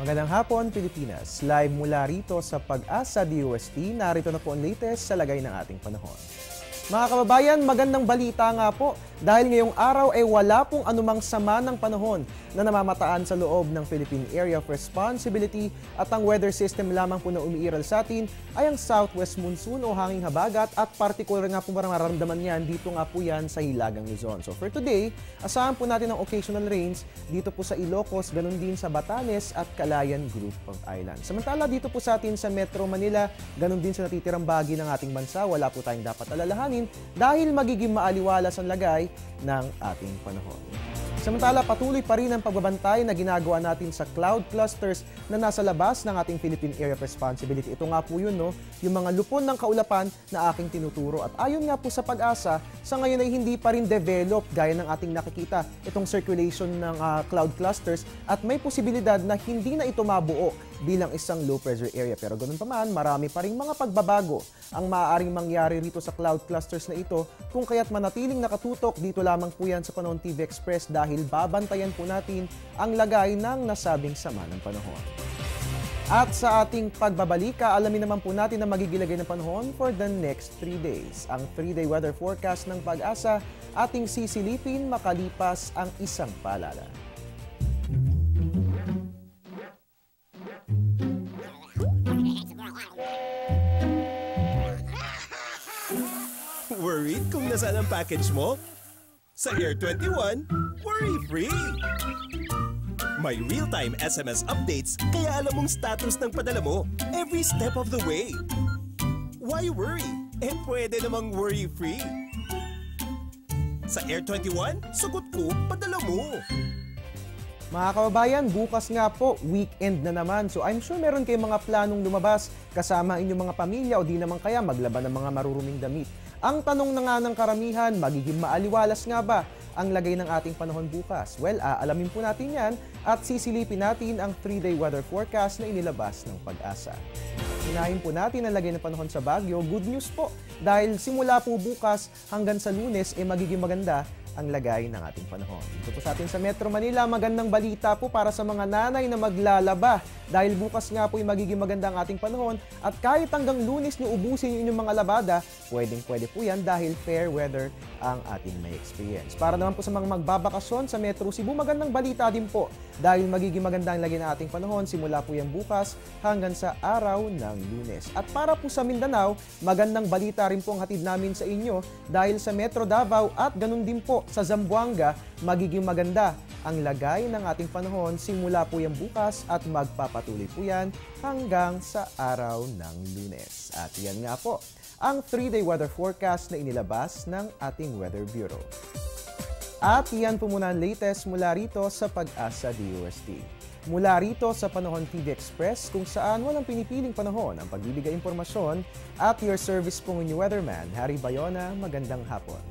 Magandang hapon, Pilipinas. Live mula rito sa Pag-asa DOST, narito na po ang latest sa lagay ng ating panahon. Mga kababayan, magandang balita nga po dahil ngayong araw ay wala pong anumang sama ng panahon na namamataan sa loob ng Philippine Area of Responsibility at ang weather system lamang po na umiiral sa atin ay ang southwest monsoon o hanging habagat at particular nga po mararamdaman yan dito nga po yan sa Hilagang Luzon. So for today, asahan po natin ang occasional rains dito po sa Ilocos, ganun din sa Batanes at Calayan Group of Islands. Samantala dito po sa atin sa Metro Manila, ganun din sa natitirang bahagi ng ating bansa, wala po tayong dapat alalahanin dahil magiging maaliwalas ang lagay ng ating panahon. Samantala, patuloy pa rin ang pagbabantay na ginagawa natin sa cloud clusters na nasa labas ng ating Philippine Area of Responsibility. Ito nga po yun, no? Yung mga lupon ng kaulapan na aking tinuturo. At ayon nga po sa Pag-asa, sa ngayon ay hindi pa rin develop gaya ng ating nakikita itong circulation ng cloud clusters at may posibilidad na hindi na ito mabuo bilang isang low pressure area. Pero ganun pa man, marami pa rin mga pagbabago ang maaaring mangyari rito sa cloud clusters na ito kung kaya't manatiling nakatutok dito lamang po yan sa Panahon TV Express dahil babantayan po natin ang lagay ng nasabing sama ng panahon. At sa ating pagbabalika, alamin naman po natin na magigilagay ng panahon for the next 3 days. Ang 3-day weather forecast ng Pag-asa ating sisilipin makalipas ang isang paalala. Worried kung nasaan ang package mo? Sa Air 21, worry-free! May real-time SMS updates kaya alam mong status ng padala mo every step of the way. Why worry? Pwede namang worry-free. Sa Air 21, sagot ko, padala mo. Mga kababayan, bukas nga po, weekend na naman. So I'm sure meron kayong mga planong lumabas kasama inyong mga pamilya o di naman kaya maglaban ng mga maruruming damit. Ang tanong na nga ng karamihan, magiging maaliwalas nga ba ang lagay ng ating panahon bukas? Well, aalamin po natin yan at sisilipin natin ang 3-day weather forecast na inilabas ng Pag-asa. Hinahin po natin ang lagay ng panahon sa Baguio. Good news po dahil simula po bukas hanggang sa Lunes magiging maganda ang lagay ng ating panahon. Dito po sa atin sa Metro Manila, magandang balita po para sa mga nanay na maglalaba dahil bukas nga po magiging maganda ang ating panahon at kahit hanggang Lunes nyo ubusin yung inyong mga labada, pwede po yan dahil fair weather ang ating may experience. Para naman po sa mga magbabakasyon sa Metro Cebu, magandang balita din po dahil magiging maganda ang lagay ng ating panahon simula po yan bukas hanggang sa araw ng Lunes. At para po sa Mindanao, magandang balita rin po ang hatid namin sa inyo dahil sa Metro Davao at ganun din po sa Zamboanga, magiging maganda ang lagay ng ating panahon simula po yan bukas at magpapatuloy po yan hanggang sa araw ng Lunes. At yan nga po ang 3-day weather forecast na inilabas ng ating Weather Bureau. At yan po muna ang latest mula rito sa Pag-asa DOST. Mula rito sa Panahon TV Express kung saan walang pinipiling panahon ang pagbibigay impormasyon at your service pong inyong weatherman, Harry Bayona, magandang hapon.